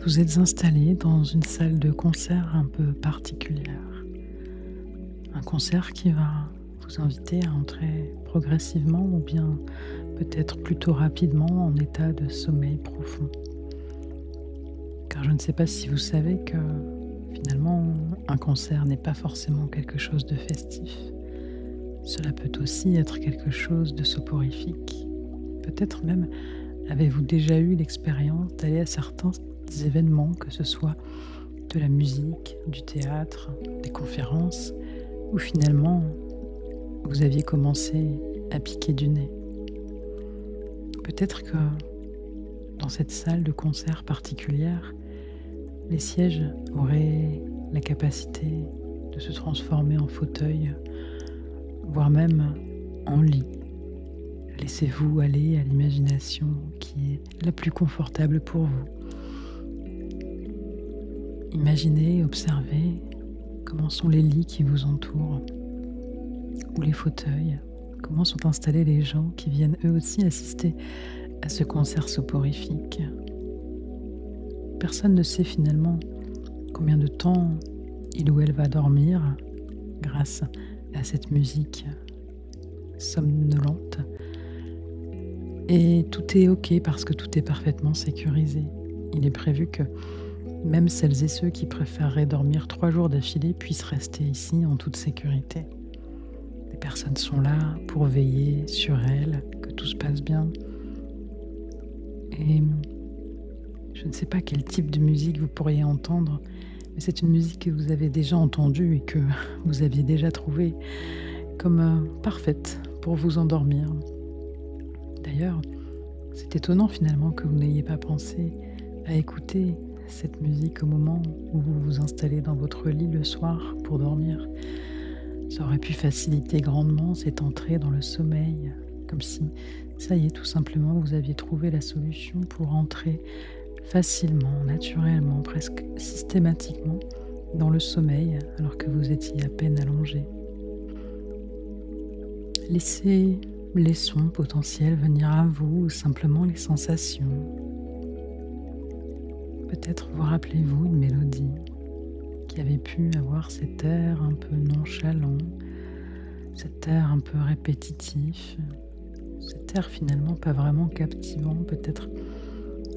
Vous êtes installé dans une salle de concert un peu particulière. Un concert qui va vous inviter à entrer progressivement ou bien peut-être plutôt rapidement en état de sommeil profond. Car je ne sais pas si vous savez que finalement un concert n'est pas forcément quelque chose de festif. Cela peut aussi être quelque chose de soporifique. Peut-être même avez-vous déjà eu l'expérience d'aller à certains événements, que ce soit de la musique, du théâtre, des conférences, où finalement vous aviez commencé à piquer du nez. Peut-être que dans cette salle de concert particulière, les sièges auraient la capacité de se transformer en fauteuil, voire même en lit. Laissez-vous aller à l'imagination qui est la plus confortable pour vous. Imaginez, observez comment sont les lits qui vous entourent, ou les fauteuils, comment sont installés les gens qui viennent eux aussi assister à ce concert soporifique. Personne ne sait finalement combien de temps il ou elle va dormir grâce à cette musique somnolente. Et tout est OK parce que tout est parfaitement sécurisé. Il est prévu que même celles et ceux qui préféreraient dormir 3 jours d'affilée puissent rester ici en toute sécurité. Les personnes sont là pour veiller sur elles, que tout se passe bien. Et je ne sais pas quel type de musique vous pourriez entendre, mais c'est une musique que vous avez déjà entendue et que vous aviez déjà trouvée comme parfaite pour vous endormir. D'ailleurs, c'est étonnant finalement que vous n'ayez pas pensé à écouter cette musique au moment où vous vous installez dans votre lit le soir pour dormir. Ça aurait pu faciliter grandement cette entrée dans le sommeil, comme si, ça y est, tout simplement, vous aviez trouvé la solution pour entrer facilement, naturellement, presque systématiquement dans le sommeil alors que vous étiez à peine allongé. Laissez les sons potentiels venir à vous ou simplement les sensations. Peut-être vous rappelez-vous une mélodie qui avait pu avoir cet air un peu nonchalant, cet air un peu répétitif, cet air finalement pas vraiment captivant, peut-être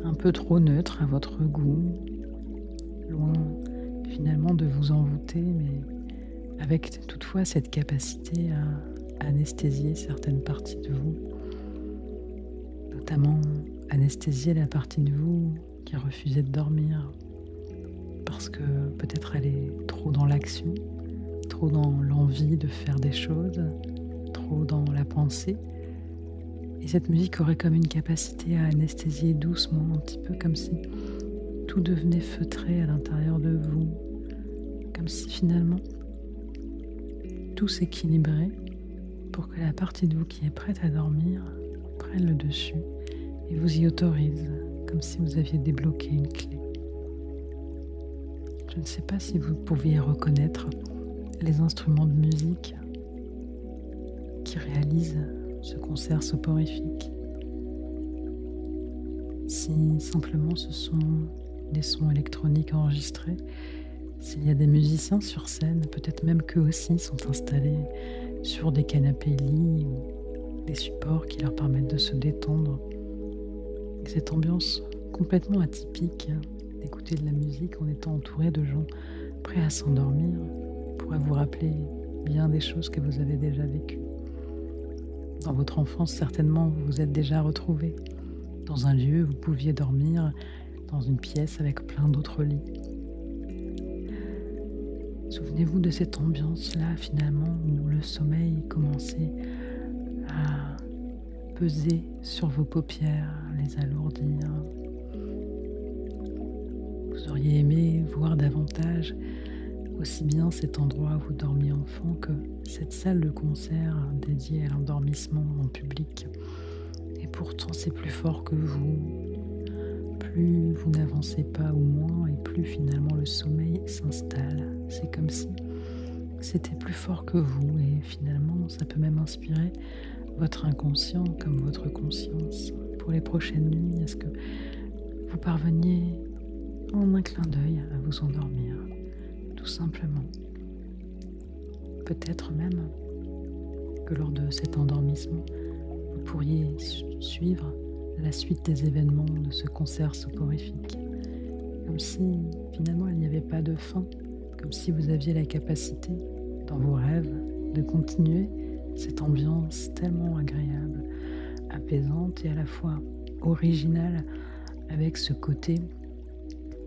un peu trop neutre à votre goût, loin finalement de vous envoûter, mais avec toutefois cette capacité à anesthésier certaines parties de vous, notamment anesthésier la partie de vous qui refusait de dormir parce que peut-être elle est trop dans l'action, trop dans l'envie de faire des choses, trop dans la pensée. Et cette musique aurait comme une capacité à anesthésier doucement, un petit peu comme si tout devenait feutré à l'intérieur de vous, comme si finalement tout s'équilibrait pour que la partie de vous qui est prête à dormir prenne le dessus et vous y autorise, comme si vous aviez débloqué une clé. Je ne sais pas si vous pouviez reconnaître les instruments de musique qui réalisent ce concert soporifique. Si simplement ce sont des sons électroniques enregistrés, s'il y a des musiciens sur scène, peut-être même qu'eux aussi sont installés sur des canapés lits ou des supports qui leur permettent de se détendre. Et cette ambiance complètement atypique d'écouter de la musique en étant entouré de gens prêts à s'endormir pourrait vous rappeler bien des choses que vous avez déjà vécues. Dans votre enfance, certainement, vous vous êtes déjà retrouvé dans un lieu où vous pouviez dormir dans une pièce avec plein d'autres lits. Souvenez-vous de cette ambiance-là, finalement, où le sommeil commençait à peser sur vos paupières, les alourdir. Vous auriez aimé voir davantage aussi bien cet endroit où vous dormiez enfant que cette salle de concert dédiée à l'endormissement en public. Et pourtant, c'est plus fort que vous. Plus vous n'avancez pas ou moins, et plus finalement le sommeil s'installe. C'est comme si c'était plus fort que vous, et finalement, ça peut même inspirer votre inconscient comme votre conscience. Pour les prochaines nuits, est-ce que vous parveniez en un clin d'œil à vous endormir, tout simplement. Peut-être même que lors de cet endormissement, vous pourriez suivre la suite des événements de ce concert soporifique, comme si finalement il n'y avait pas de fin, comme si vous aviez la capacité, dans vos rêves, de continuer cette ambiance tellement agréable, apaisante et à la fois originale, avec ce côté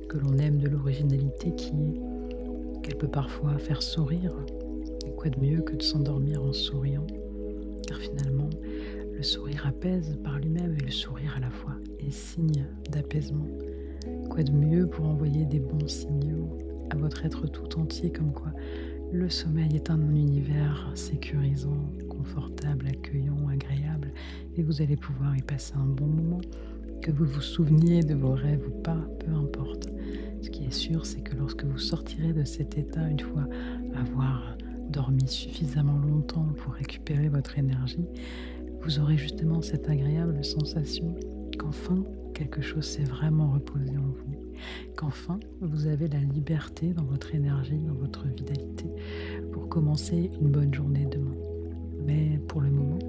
que l'on aime de l'originalité qui est qu'elle peut parfois faire sourire. Et quoi de mieux que de s'endormir en souriant? Car finalement, le sourire apaise par lui-même et le sourire à la fois est signe d'apaisement. Quoi de mieux pour envoyer des bons signaux à votre être tout entier, comme quoi le sommeil est un univers sécurisant, confortable, accueillant, agréable, et vous allez pouvoir y passer un bon moment. Que vous vous souveniez de vos rêves ou pas, peu importe. Ce qui est sûr, c'est que lorsque vous sortirez de cet état, une fois avoir dormi suffisamment longtemps pour récupérer votre énergie, vous aurez justement cette agréable sensation qu'enfin, quelque chose s'est vraiment reposé en vous. Qu'enfin, vous avez la liberté dans votre énergie, dans votre vitalité, pour commencer une bonne journée demain. Mais pour le moment,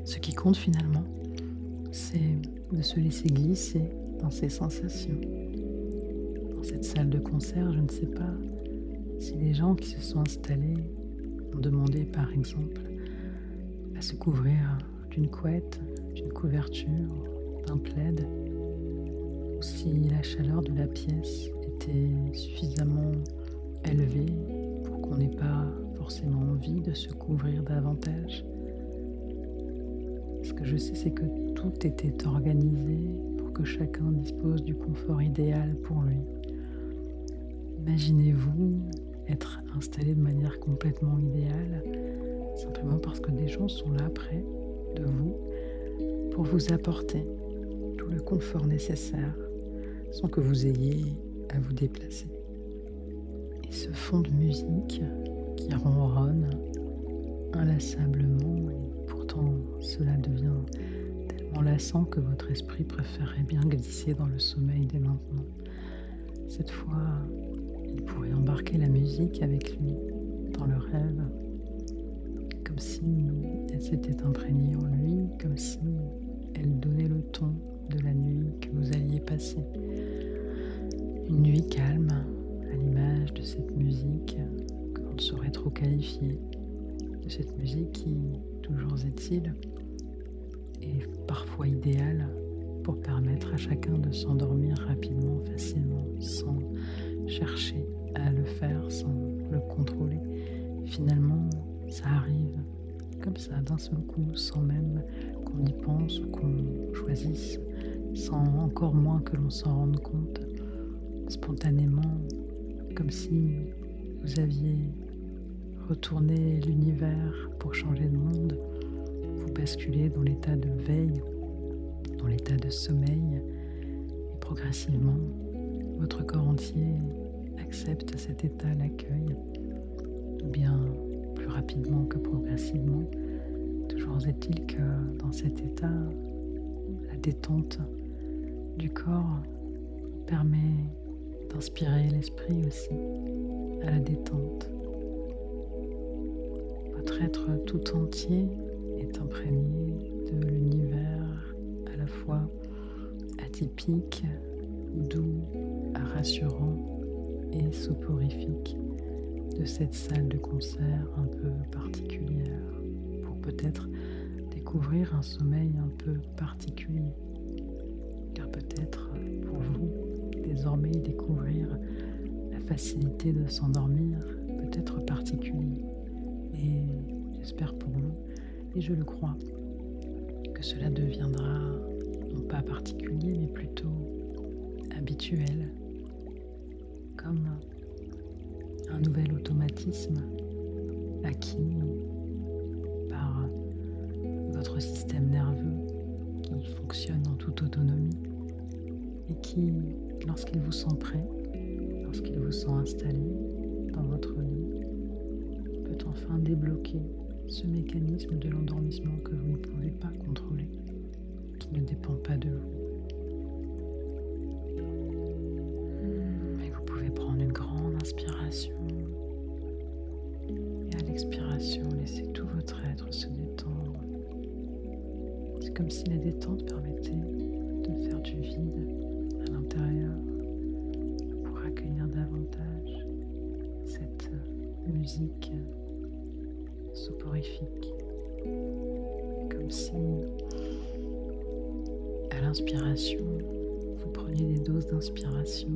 ce qui compte finalement, c'est de se laisser glisser dans ces sensations. Dans cette salle de concert, je ne sais pas si les gens qui se sont installés ont demandé par exemple à se couvrir d'une couette, d'une couverture, d'un plaid, ou si la chaleur de la pièce était suffisamment élevée pour qu'on n'ait pas forcément envie de se couvrir davantage. Ce que je sais, c'est que tout était organisé pour que chacun dispose du confort idéal pour lui. Imaginez-vous être installé de manière complètement idéale, simplement parce que des gens sont là près de vous pour vous apporter tout le confort nécessaire sans que vous ayez à vous déplacer. Et ce fond de musique qui ronronne inlassablement, et pourtant cela devient tellement lassant que votre esprit préférerait bien glisser dans le sommeil dès maintenant. Cette fois, il pourrait embarquer la musique avec lui dans le rêve, comme si elle s'était imprégnée en lui, comme si elle donnait le ton de la nuit que vous alliez passer. Une nuit calme, à l'image de cette musique que l'on ne saurait trop qualifier, de cette musique qui, toujours est-il, est parfois idéale pour permettre à chacun de s'endormir rapidement, facilement, sans chercher à le faire, sans le contrôler. Finalement, ça arrive comme ça, d'un seul coup, sans même qu'on y pense ou qu'on choisisse, sans encore moins que l'on s'en rende compte, spontanément, comme si vous aviez retourné l'univers pour changer de monde. Vous basculez dans l'état de veille, dans l'état de sommeil, et progressivement, votre corps entier accepte cet état, l'accueil, ou bien plus rapidement que progressivement. Toujours est-il que dans cet état, la détente du corps permet d'inspirer l'esprit aussi à la détente. Votre être tout entier est imprégné de l'univers à la fois atypique, doux, rassurant et soporifique de cette salle de concert un peu particulière, pour peut-être découvrir un sommeil un peu particulier. Car peut-être pour vous, désormais découvrir la facilité de s'endormir peut être particulier. Et j'espère pour vous, et je le crois, que cela deviendra non pas particulier, mais plutôt habituel, comme un nouvel automatisme acquis par votre système nerveux qui fonctionne en toute autonomie et qui, lorsqu'il vous sent prêt, lorsqu'il vous sent installé dans votre lit, peut enfin débloquer ce mécanisme de l'endormissement que vous ne pouvez pas contrôler, qui ne dépend pas de vous. comme si la détente permettait de faire du vide à l'intérieur pour accueillir davantage cette musique soporifique. Comme si, à l'inspiration, vous preniez des doses d'inspiration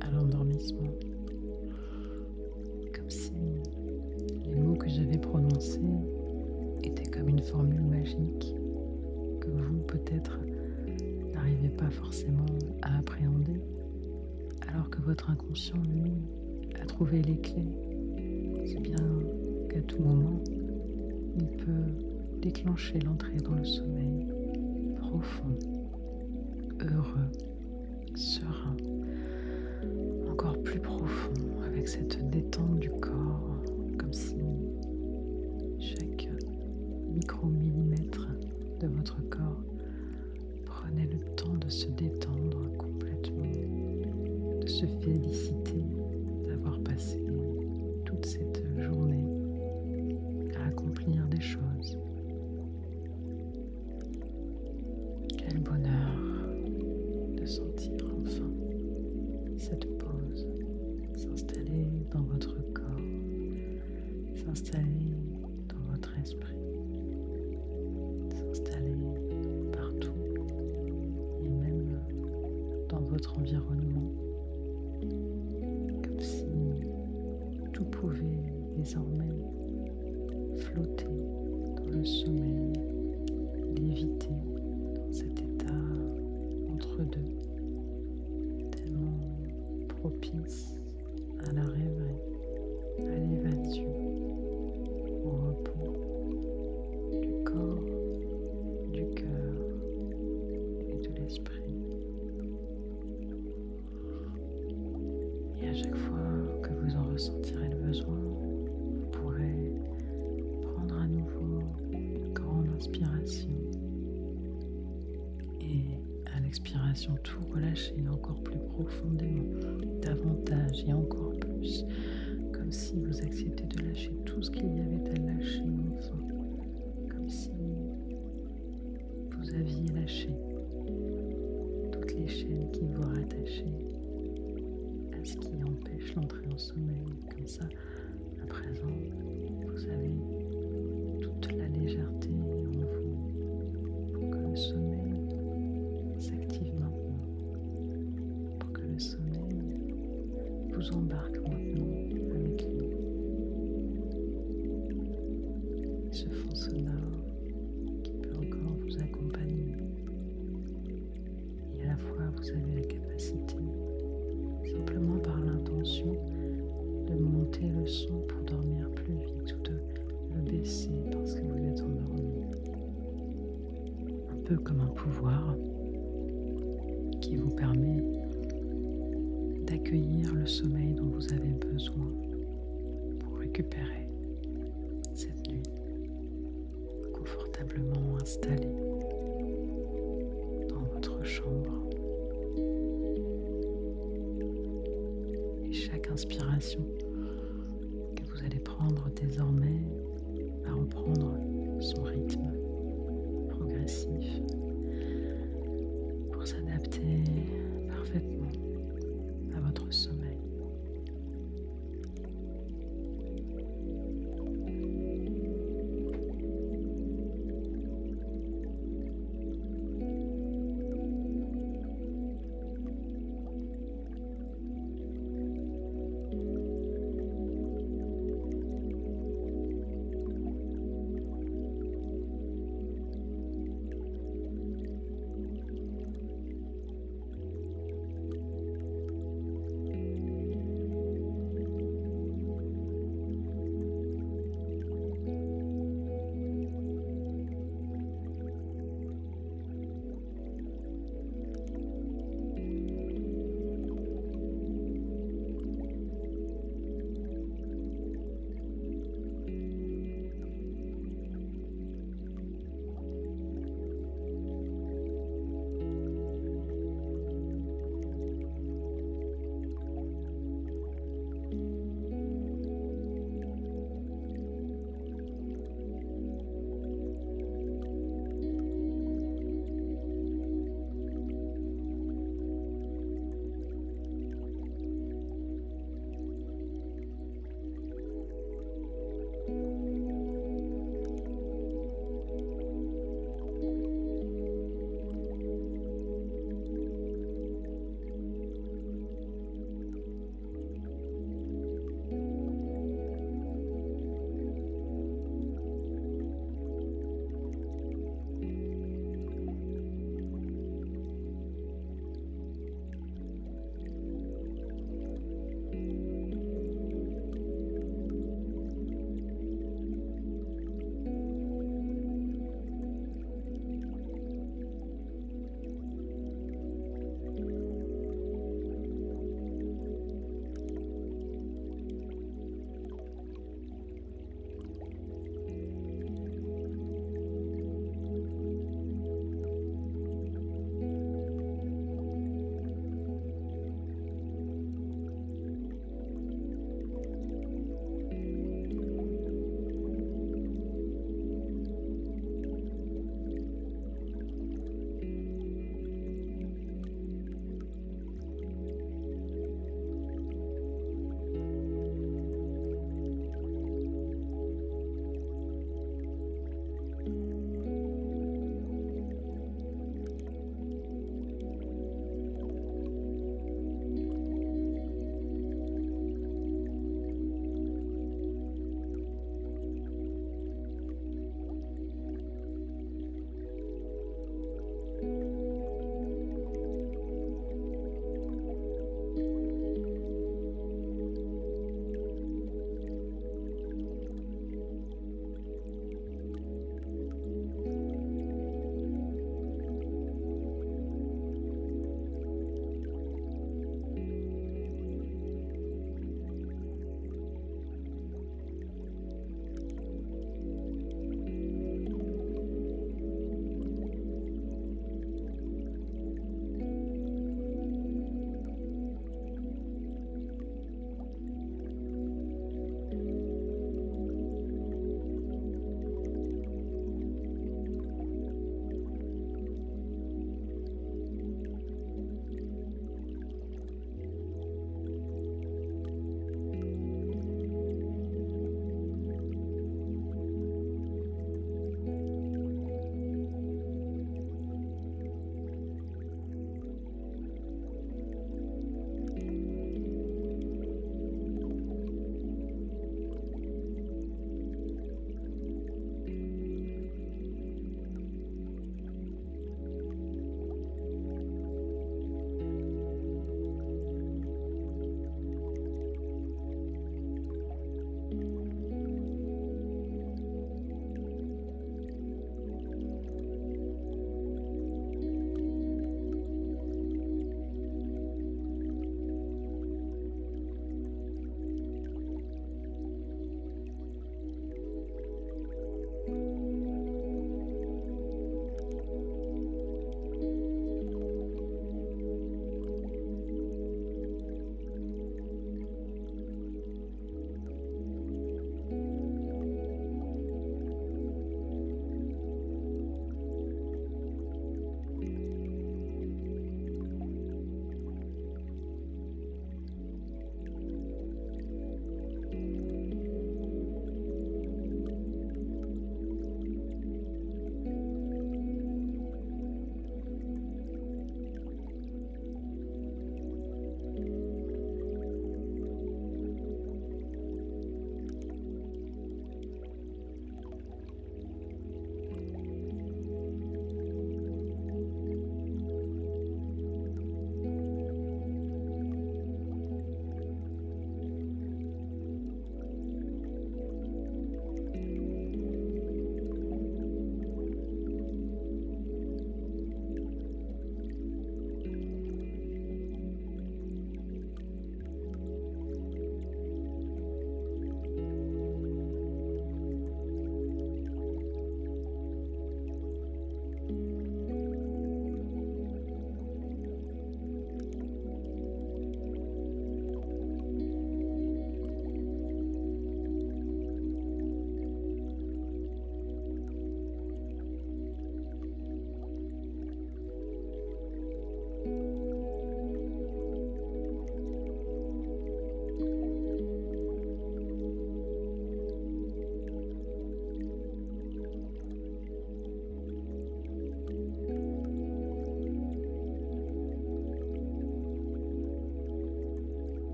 à l'endormissement. Comme si les mots que j'avais prononcés étaient comme une formule magique que vous, peut-être, n'arrivez pas forcément à appréhender, alors que votre inconscient, lui, a trouvé les clés. Si bien qu'à tout moment, il peut déclencher l'entrée dans le sommeil profond, heureux, serein, encore plus profond, avec cette détente du corps, comme si chaque micro-millimètre de votre corps prenait le temps de se détendre complètement, de se féliciter d'avoir passé toute cette journée à accomplir des choses. Quel bonheur de sentir enfin cette pause s'installer dans votre corps, s'installer dans votre esprit, s'installer partout et même dans votre environnement, comme si tout pouvait désormais flotter dans le sommeil, léviter dans cet état entre deux, tellement propice à la rêverie, à l'évasion, au repos du corps, du cœur et de l'esprit. Et à chaque fois que vous en ressentirez le besoin, vous pourrez prendre à nouveau une grande inspiration et à l'expiration tout relâcher encore plus profondément, davantage et encore plus, comme si vous acceptez de lâcher tout ce qu'il y avait à lâcher enfin, comme si vous aviez lâché toutes les chaînes qui vous rattachaient à ce qui empêche l'entrée en sommeil. Comme ça, à présent, vous avez toute la légèreté en vous pour que le sommeil s'active maintenant, pour que le sommeil vous embarque maintenant avec lui. Ce fond sonore qui peut encore vous accompagner. Et à la fois, vous avez la capacité, simplement par l'intention, de monter le son pour dormir plus vite ou de le baisser parce que vous êtes endormi. Un peu comme un pouvoir qui vous permet d'accueillir le sommeil dont vous avez besoin pour récupérer cette nuit confortablement installée dans votre chambre. Et chaque inspiration